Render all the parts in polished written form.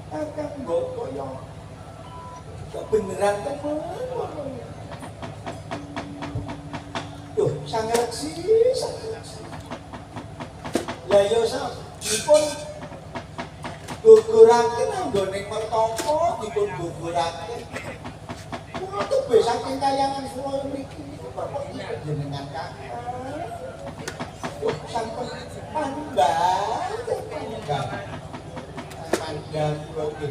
Kakang mbok kaya kebeneran temen. Duh, sangat sih. Lah yo dipun guguraken anggone mertapa dipun guguraken. Kula tuh saking kayangan kula mriki bapak iki jenengan kakang. Duh, sampun pandang. Pandang kula iki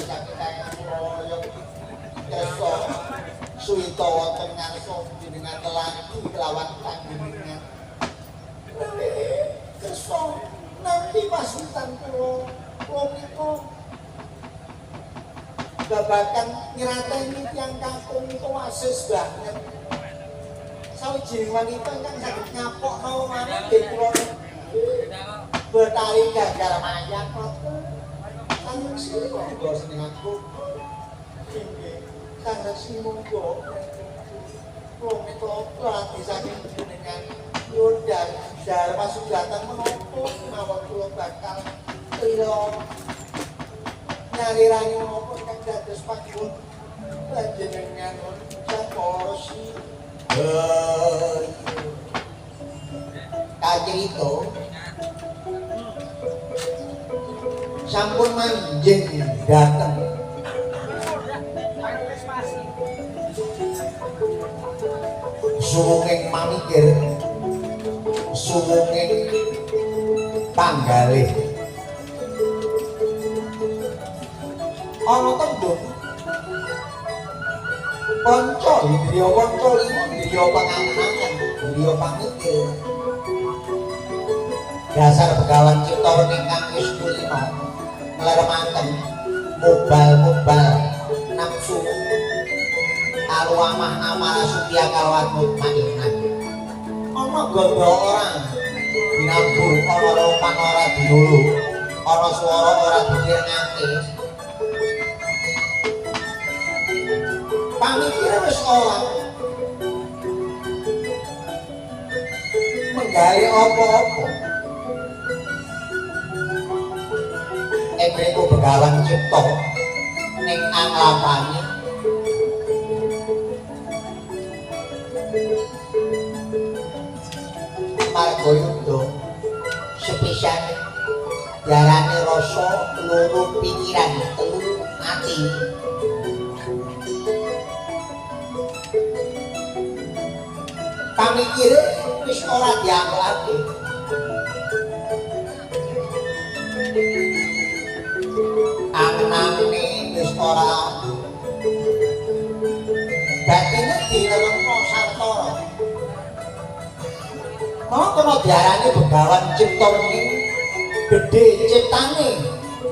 saking kayangan kula yo desa suwita wonten ngarsa jenengan lelaki kelawan panjenengan. Kesong nanti pasukan kula menika babakan nyerateni tiyang kampung itu wasis banget. Sawijining wanita ingkang saged nyapok nawanane nggih kula Betari Gagal Mayang ngoten. Kanjeng Sri monggo senenganku. Inggih, Kanjeng Sri monggo. Kula menika lagi saking jenengan Yudha Dharma Sugatan menapa mawon kula bakal trila nyalirani menapa ingkang dados panggon panjenengan saporsi. Kacerita sampun manjing dateng sumunging mamikir sumunging panggalih ana tembung panca indriya panca lima indriya pangangen indriya pamikir dasar begawan cipta ingkang wis kulina ngleremaken mubal nafsu alwamah amara supya kawan mutmainah ana gondo orang dinambur ana roman ora dinulu ana swara ora dikirngake pamikir wis ora menggawe apa-apa mriku begawan cipta ning anglapane marga yuda sepisan diarani rasa loro pikiran telu ati pamikire wis ora dianglake anane wis ora batine diremno sartara mau kena diarani begawan cipta ning gedhe ciptane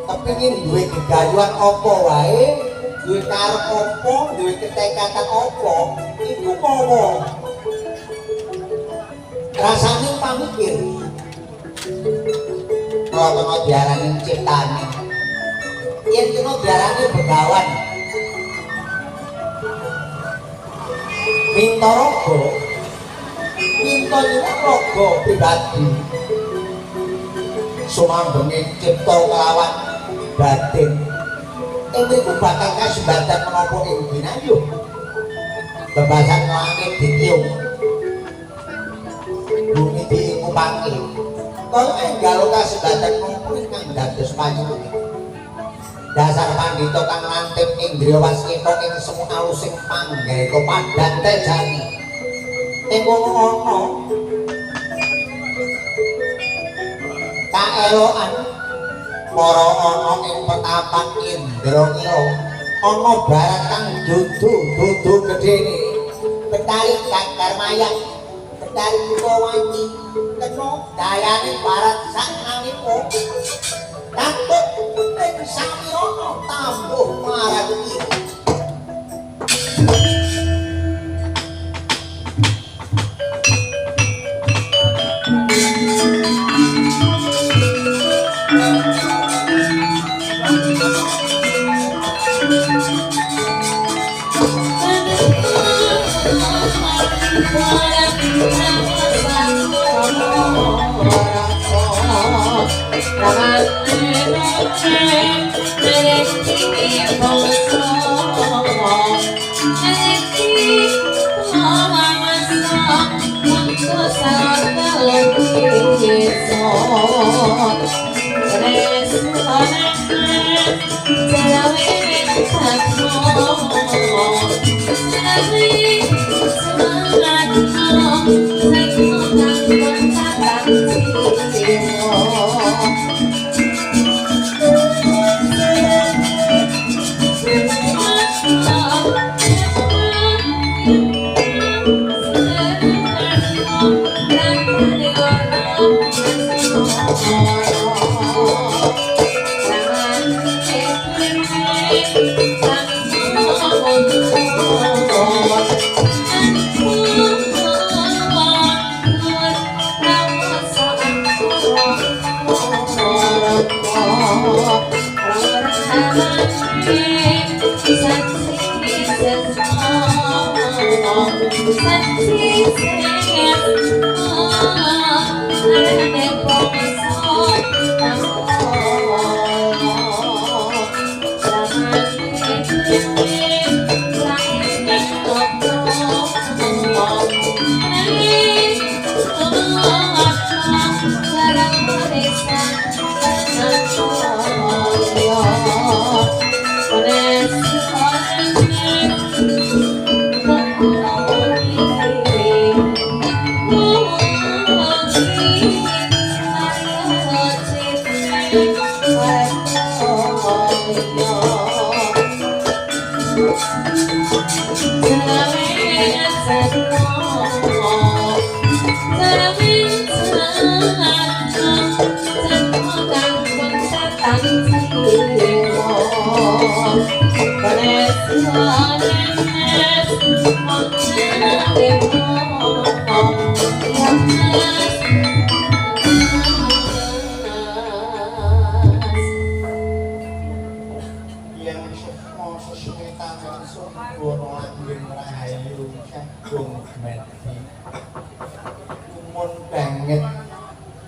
kepengin duwe gegayuhan apa wae duwe karep apa duwe ketekatan apa iku mawa rasane pamikir kalau kena diarani ciptane yen kena diarani begawan Mintaraga minta nyuwun raga pribadi sumambenging cipta kelawan batin mriku bakal kasembadan menapa ing dinayuh bebasan langit ditiup bumi diingupake kaya enggal kasembadan menapa ingkang dados panyuwun dasar pandhita kang lantip indriya waskita ing semu alusing panggaeka padhan tejani ing ana kaelokan para ana ing petapan Indrakila ana barang kang dudu gedhene Betari Gagal Mayang Betari Kuwawanti kena dayane barat sanganipun katut ing samira tambuh marang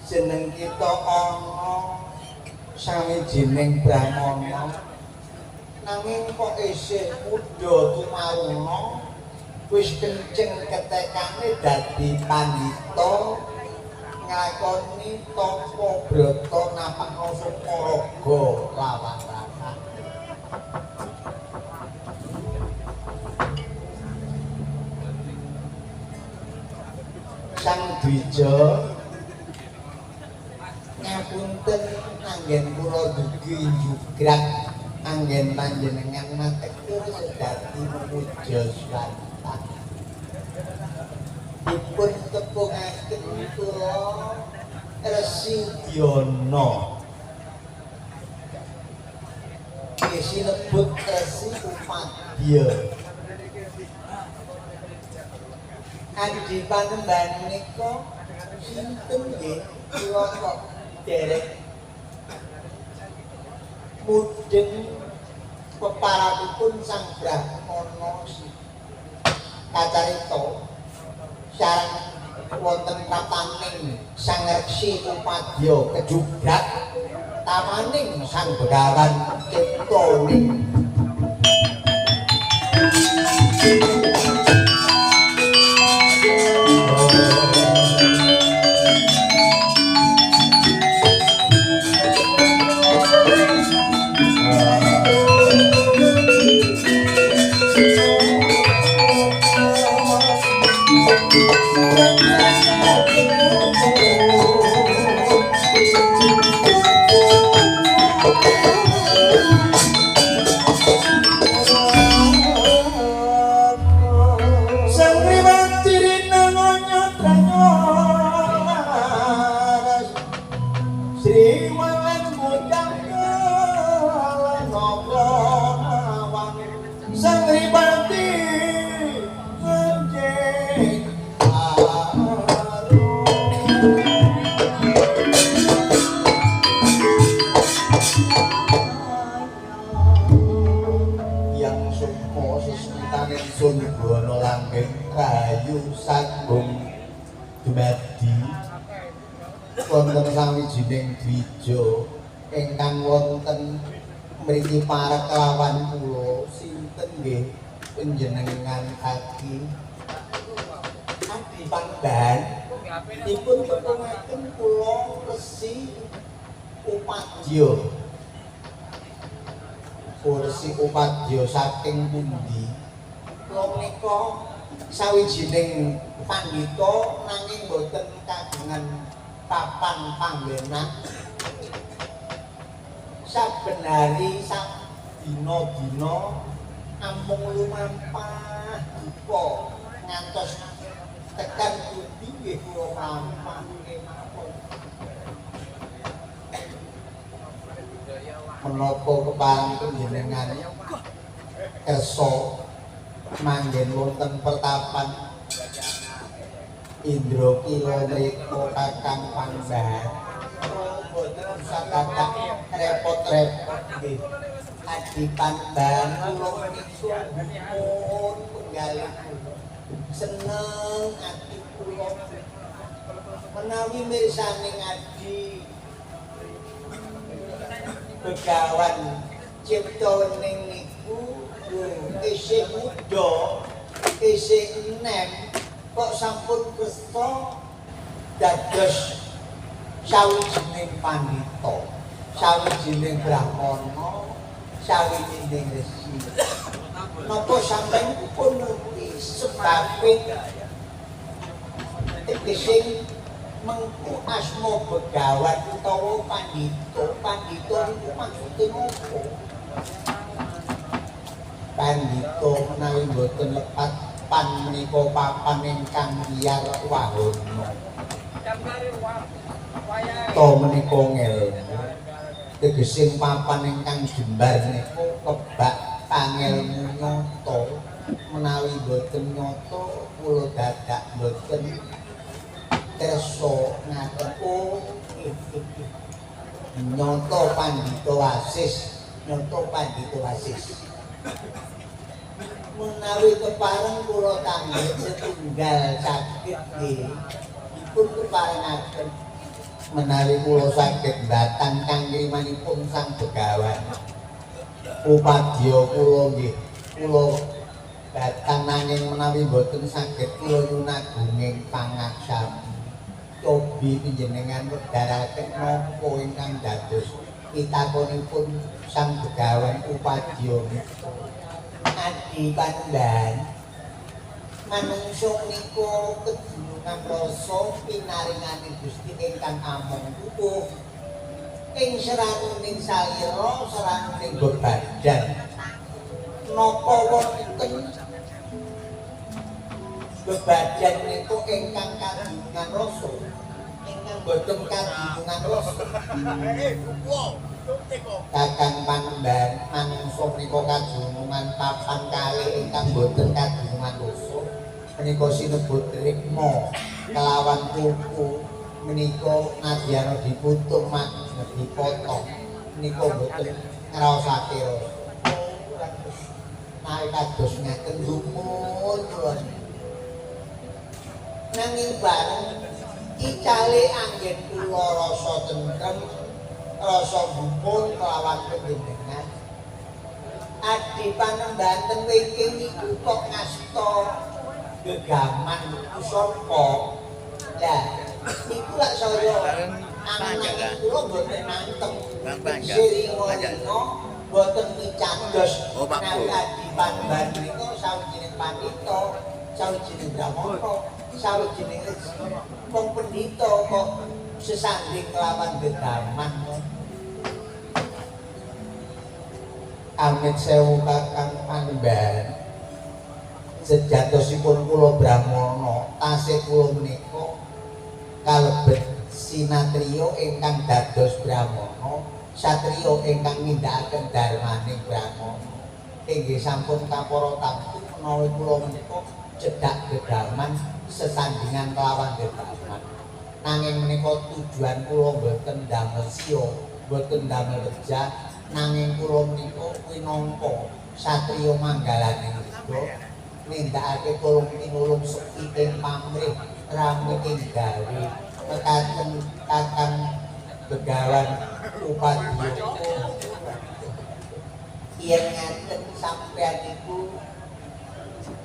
jeneng kita ana sawijining brahmana nanging kok isih muda tumaruna wis kenceng ketekane dadi pandhita nglakoni tapa brata napakna sukaraga lawan rasa Sang Dwija ngapunten anggen kula dugi jugrak anggen panjenengan matekur sedati memuja swasta dipun tepungaken kula Resi Dyana sinebut Resi Upadya Adi panembahan menika sinten nggih kula kok derek mudeng peparatipun Sang Brahmana kacarita sareng wonten prapaning Sang Resi Upadya kejugrak tamaning Sang Begawan ciptaning wonten sawijining dwija ingkang wonten mriki para kelawan kula sinten nggih panjenengan Adi Pangban dipun petungaken kula Resi Upadya Resi Upadya saking pundi kula menika sawijining pandhita nanging boten kagungan papan panggenan saben hari sak dina-dina ampung lumampah duka ngantos tekan pundi nggih kula lampah kemawon menapa kepareng panjenengan kersa manggen wonten pertapan Indra Kila mrika Kakang Pangban boten usah kakak repot-repot nggih Adi Pangban kula menika pun penggalih seneng ati kula menawi mirsani Adi begawan cipta ning niku isih muda isih enem kok sampun kersa dados sawijining pandhita sawijining brahmana sawijining resi napa sampeyan pun ngerti sebabe sing mengku asma begawan utawa pandhita niku maksude napa pandhita menawi boten lepat pan menika papan ingkang wiyar wahana to menika ngelmu tegesing papan ingkang jembar niku kebak pangelmu nyata menawi boten nyata kula dadak boten kersa ngaten nyata pandhita wasis menawi kepareng kula tanggih setunggal saged nggih dipun keparengaken menawi kula saged datang kangrimanipun sang begawan Upadya kula nggih kula datang nanging menawi boten saged kula nyunagunging pangaksami cobi panjenengan wedharaken napa ingkang dados pitakonipun sang begawan Upadya menika Adi Pangban manungsa menika kedunungan rasa pinaringaning Gusti ingkang amung tutuh ing seranuning salira seranuning bebadan napa wonten bebadan niku ingkang kadunungan rasa ingkang boten kadunungan rasa Kakang Pangban manungsa menika kadunungan papan kalih ingkang boten kadunungan rasa menika sinebut rikma kelawan kuku menika nadyana diputung mak dipotong menika boten ngraosake rasa naik kados ngaten lumur kula nanging bareng icale anggen kula rasa tentrem rasa gumun kelawan panjenengan Adi Pangban wingking niku kok ngasta gegaman sapa lah niku lak saya anak kula boten mantep sirina boten picandos menawi Adi Pangban niku sawijining pandhita sawijining brahmana sawijining resi wong pendhita kok sesanding kelawan gegaman amit sewu Kakang Pangban sejatosipun kula brahmana tasih kula menika kalebet sinatriya ingkang dados brahmana satriya ingkang nindakaken darmaning brahmana inggih sampun kapara tamtu menawi kula menika cedhak gegaman sesandingan kelawan gegaman nanging menika tujuan kula boten damel siya boten damel rejah nanging kula menika winangka satriya manggalaning rida nindakake tulung-tinulung sekti ing pamrih rame ing gawe mekaten Kakang Begawan Upadya. Yen ngaten sampeyan iku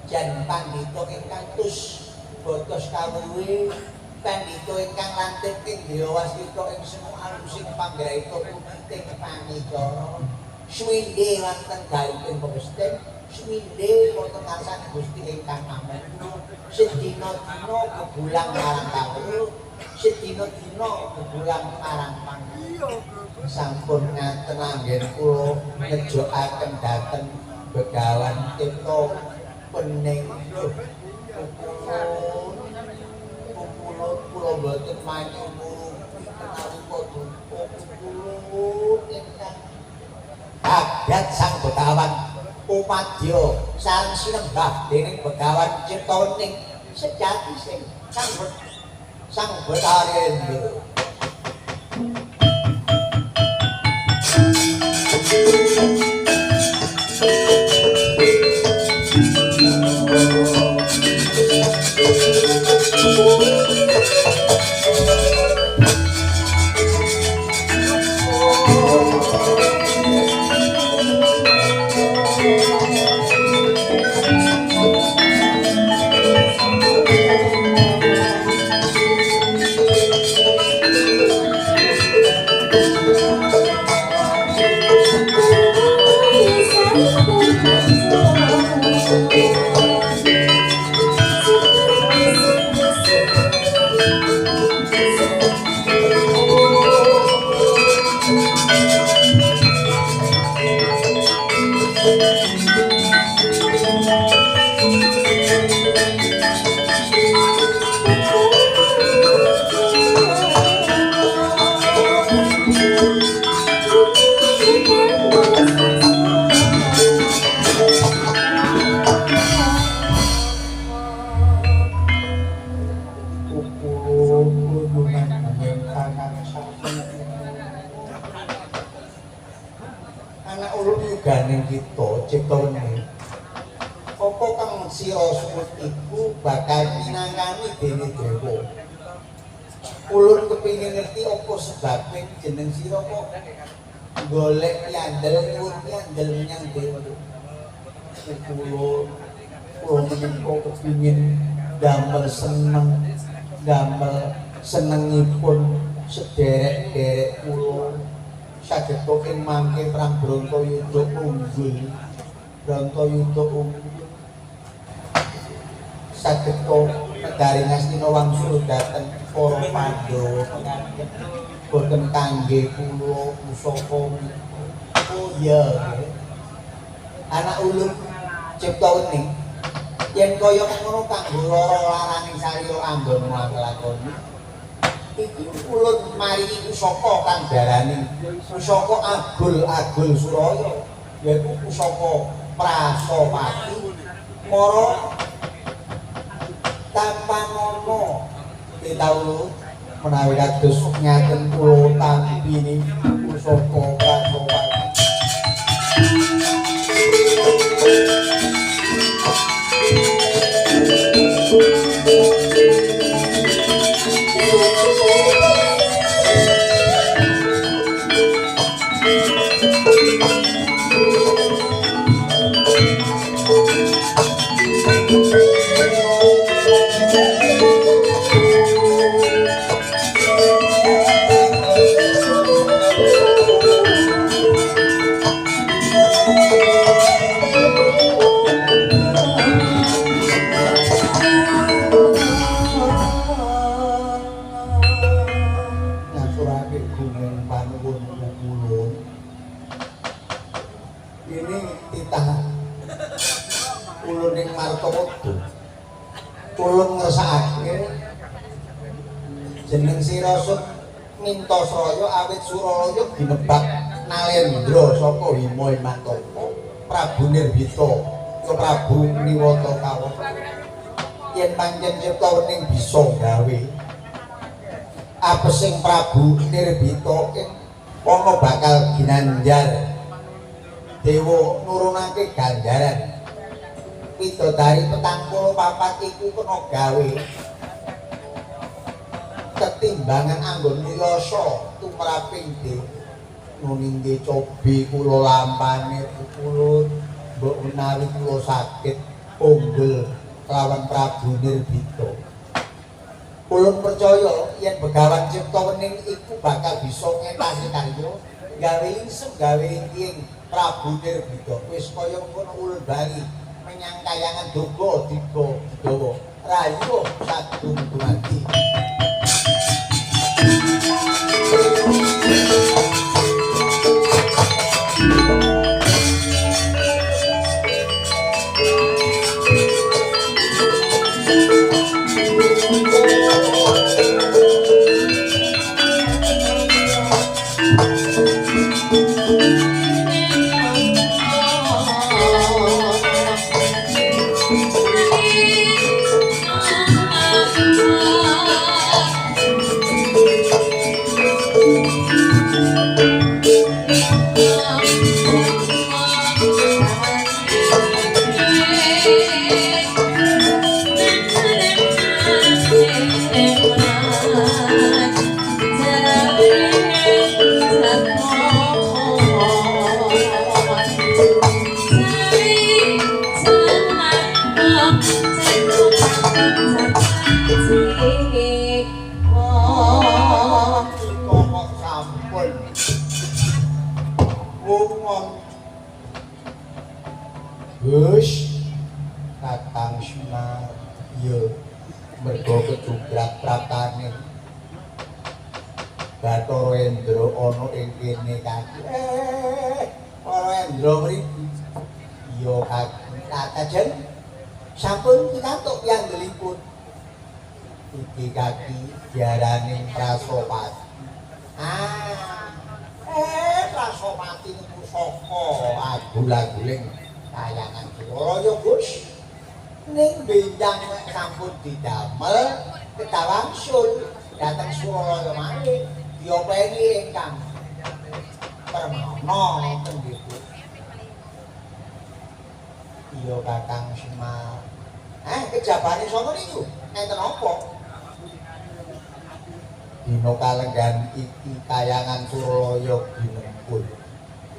jan pandhita ingkang tus botos kawuhe pandhita ingkang lantik ing Dewastika ing semu alusing panggraita puting panicara swinde wonten gaiping pepesthing swinde wonten ngarsaning Gusti ingkang amanah sedina-dina kebulang marang kawula sedina-dina kebulang marang panjenengan sampun ngaten anggen kula ngejokaken dhateng Begawan Tirta pening kula boten manyu menawi padha ingkang adat sang Begawan Upadya sareng sinembah dening Begawan Ciptawening sejati sing sang Batarendra. Bakal minangkani dene dewa. Ulun kepingin ngerti apa sebabnya jeneng sira kok golek yandel nyuwun yandel menyang dewa. Kula menika kepingin damel senengipun sederek-derek kula sageta ing mangke Prang Brantayuda unggul. Brantayuda unggul sageta negari Ngastina wangsul dhateng para Pandhawa penganten boten kangge kula pusaka. Oh iya. Anak ulun Ciptawening yen kaya ngono kanggo laraning sarira anggon lakoni. Iki ulun maringi pusaka kang darani pusaka Agul Suraya yaiku pusaka Prasawati mara tanpa nono ditawuh menawi kados ngaten kula tampini pusaka Prasawati. Jeneng sira Mintasraya awit Suralaya ginebak Nalendra saka Hima Himantaka Prabu Nirbita Prabu Niwata Kawata. Yen pancen Ciptawening bisa gawe apesing Prabu Nirbita ing ana bakal ginanjar dewa nurunake ganjaran widodari 44 iku kena gawe tetimbangan anggon niyasa tumraping dhewe nuningge cobi kula lampane kula mbok menawi kula saged unggul kelawan Prabu Nirbita. Kula percaya yen Begawan Cipta Wening iku bakal bisa ngetasi karya gawe ingsem gawe ing Prabu Nirbita. Wis kaya ngono ulun bali menyang kayangan doga digawa rayu sadung dumadi. Gus Kakang Semar ya mergo kecugrak pratane Bathara Endra ana ing kene kaki para Endra mriki ya katajen sampun pikantuk piyambelipun iki kaki diarani Prasopati Prasopati niku saka agul-aguling kayangan Suraya Gus ning benjang sampun didamel ketawangsul dateng Suraya malih diopeni ingkang permana pendhipun iya Kakang Semar kejabane sapa niku enten apa dina kalenggan iki kayangan Suraya ginempul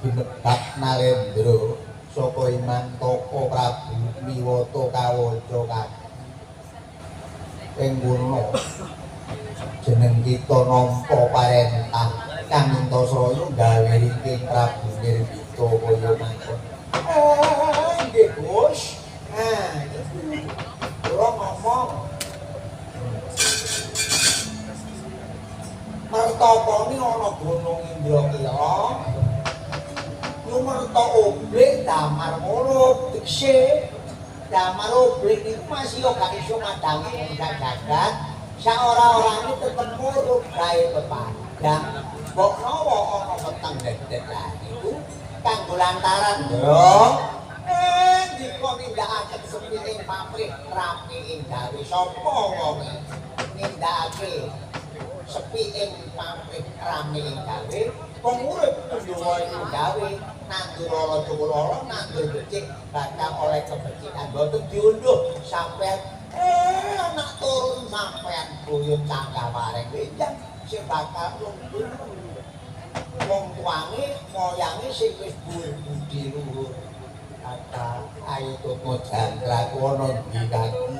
ginebak Nalendra saka Iman Toko Prabu Miwata kawaca kabeh ing kono jeneng kita nampa parentah kang Antasraya gawe ringking Prabu Nirbita kaya mangkon nggih Gus kula ngomong martapane ana gunung Indrakila Numerta oblik damar ngono dikse damar oblik niku masih gak iso madangi gak jagat sak ora-orane tetep murub gawe pepadang mbok nawa ana peteng dedet niku kanggo lantaran yo dikon nindakaken sepi ing pabrik rapi ing gawe sapa wonge nindakake sepi ing pabrik rame ing gawe wong urip kudu gawe nandur lara cukur lara nandur becik bakal oleh kebecikan boten diunduh sampean anak turun sampean buyut cangga bareng benjang sing bakal nunggu wong tuane moyange sing wis budi luhur kata ayo toko jangkrak ana ndi kaki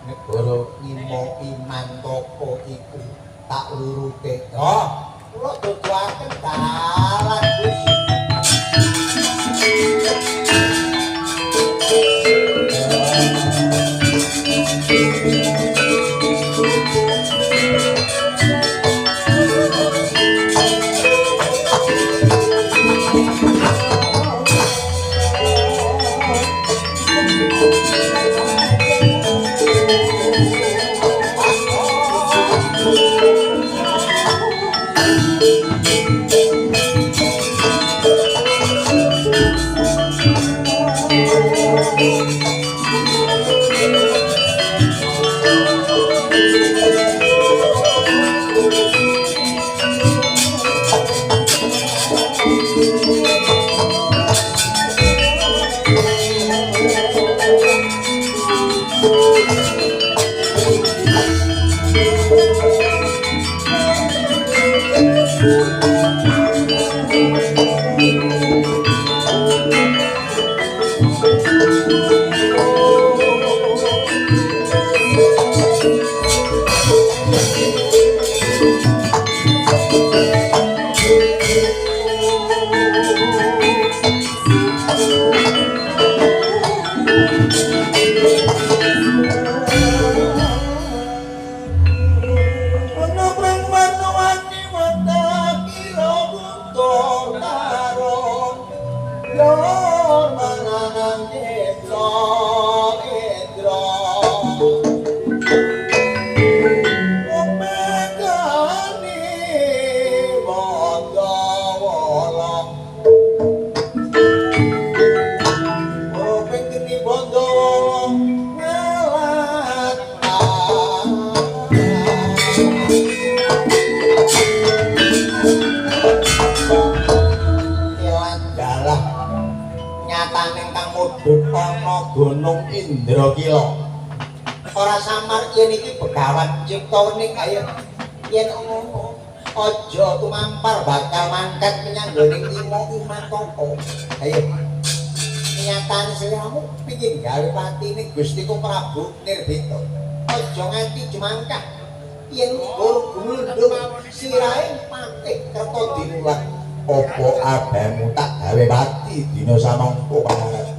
negara Ngimo Iman Toko iku tak lurute kula duduaken dalan Gusti Gunung Indrakila ora samar yen iki begawan ciptaning ayo yen ngono aja tumampar bakal mangkat menyang nggoning timo imatoko ayo nyatane sliramu pengin gawe patine Gustiku Prabu Nirbita aja nganti jemangkah yen gulundung sirahe patih kerta dinulat apa abemu tak gawe pati dina samangka pangaran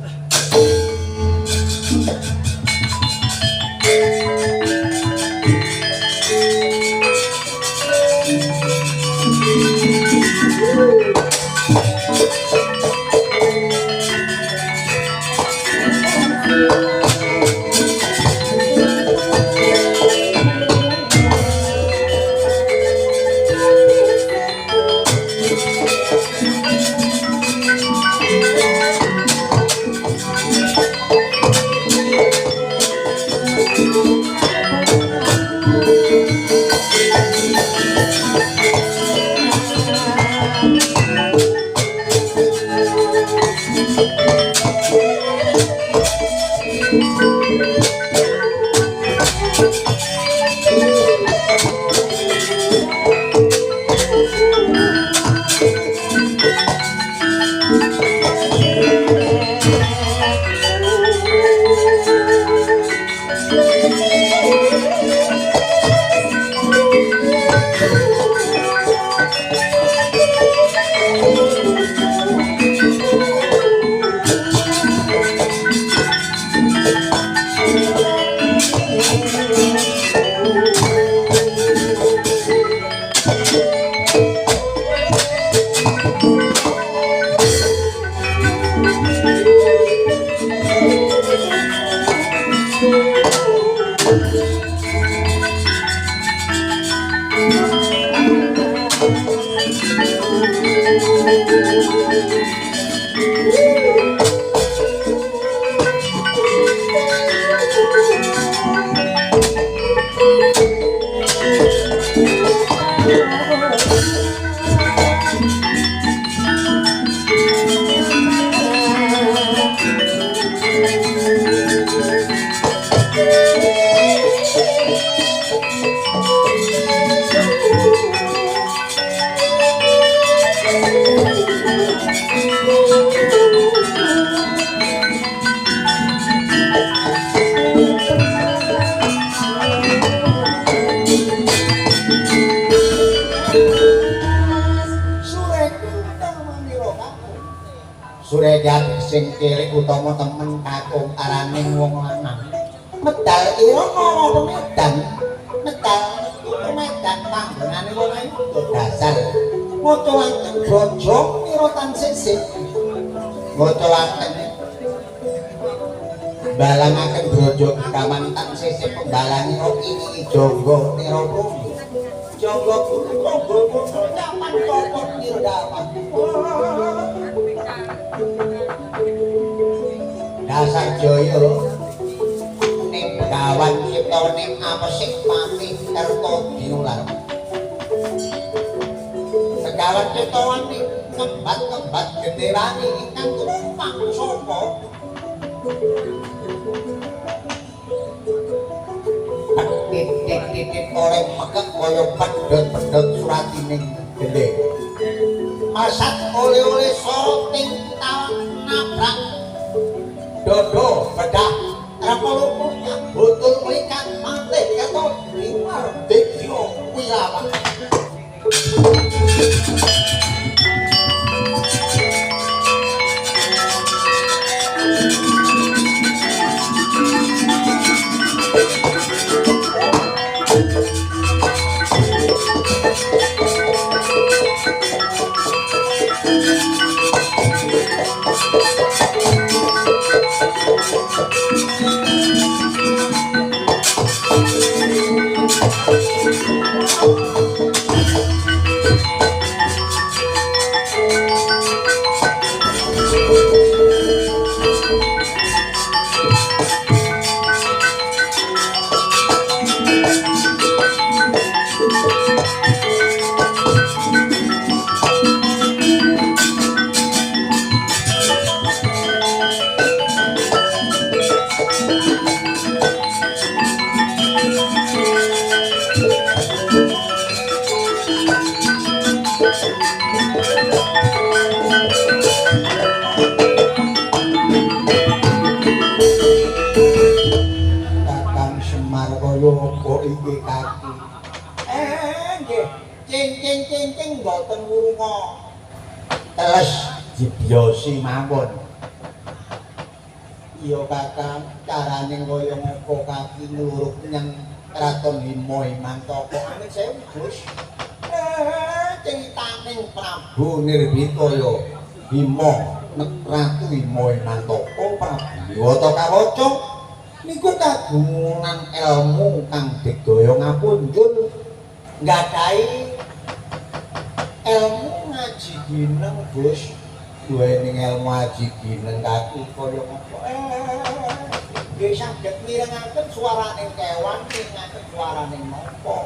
Suregat sing cilik utama temen kakung araning wong lanang. Medal ira ana medan. Medal iku medan panggonane wong ayu dasar. Maca wonten bojo pira tansih. Maca wonten balangaken bojo kamantan sisih pembalangi iki jangga pira bumi. Jangga bumi nyaman topot dirdapan. Dasar Jaya ning Begawan cipta ning apesik pati kerta dinular. Begawan cipta ning kembat-kembat genderane ingkang tumpang sapa. Titik-titik oleh megek kaya pedhot-pedhot suratining gendhe. Masat oleh-oleh sorting taun nabrak dodo bedah rapolupunya butul melikat manteh ketot liwar dekyo wilawan cing mboten wurunga. Terus dibiosi mawon. Iya Kakang, carane kaya ngapa kaki ngluruk nyang Kraton Hima Himantaka. Amit sewu, Gus. Critaning Prabu Nirbitaya Hima Ratu Hima Himantaka Prabu Niwata Kawaca niku kagungan ilmu kang digdaya ngapunjul nggadahi ilmu ngaji gineng Gus duwening ilmu ngaji gineng kaki kaya ngopo nggih saged mirengaken swaraning kewan mirengaken swaraning napa